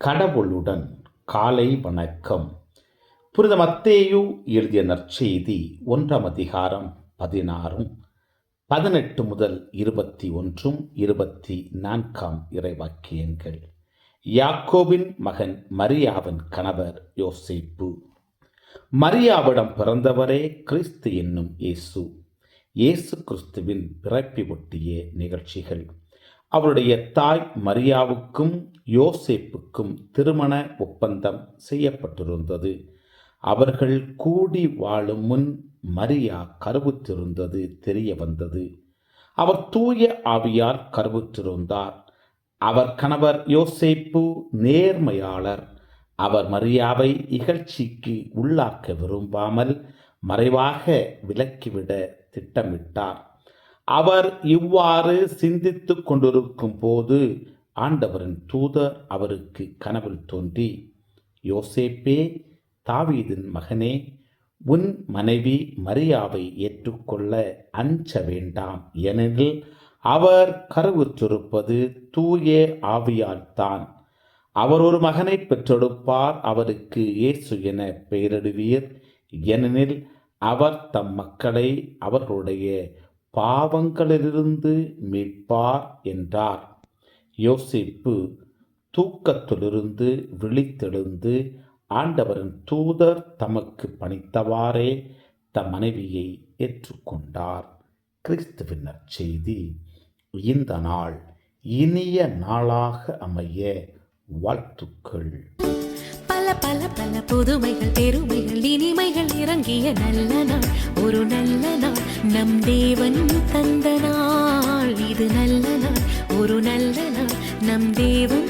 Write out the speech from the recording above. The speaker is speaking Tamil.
கடவுளுடன் காலை வணக்கம். புனித மத்தேயு எழுதிய நற்செய்தி 1ஆம் அதிகாரம் 16, 18 முதல் 21, 24 இறைவாக்கியங்கள். யாக்கோபின் மகன் மரியாவின் கணவர் யோசேப்பு. மரியாவிடம் பிறந்தவரே கிறிஸ்து என்னும் இயேசு. இயேசு கிறிஸ்துவின் பிறப்பை ஒட்டிய நிகழ்ச்சிகள். அவருடைய தாய் மரியாவுக்கும் யோசேப்புக்கும் திருமண ஒப்பந்தம் செய்யப்பட்டிருந்தது. அவர்கள் கூடி வாழும் முன் மரியா கருவுற்றிருந்தது தெரிய வந்தது. அவர் தூய ஆவியால் கருவுற்றிருந்தார். அவர் கணவர் யோசேப்பு நேர்மையாளர். அவர் மரியாவை இகழ்ச்சிக்கு உள்ளாக்க விரும்பாமல் மறைவாக விலக்கிவிட திட்டமிட்டார். அவர் இவ்வாறு சிந்தித்துக் கொண்டிருக்கும் போது ஆண்டவரின் தூதர் அவருக்கு கனவில் தோன்றி, யோசேப்பே, தாவீதின் மகனே, உன் மனைவி மரியாவை ஏற்றுக்கொள்ள அஞ்ச வேண்டாம். ஏனெனில் அவர் கருவுற்றிருப்பது தூய ஆவியால்தான். அவர் ஒரு மகனை பெற்றெடுப்பார். அவருக்கு இயேசு என பெயரிடுவீர். ஏனெனில் அவர் தம் மக்களை அவர்களுடைய பாவங்களிலிருந்து மீட்பார் என்றார். யோசேப்பு தூக்கத்திலிருந்து விழித்தெழுந்து ஆண்டவரின் தூதர் தமக்கு பணித்தவாறே தம் மனைவியை ஏற்றுக்கொண்டார். கிறிஸ்துவின் நற்செய்தி. இந்த நாள் இனிய நாளாக அமைய வாழ்த்துக்கள். பல பல பல புதுமைகள், பெருமைகள், இனிமைகள் இறங்கிய நல்ல நாள், ஒரு நல்ல நாள், நம் தேவன் தந்த நாள். இது நல்ல நாள், ஒரு நல்ல நாள், நம் தேவன்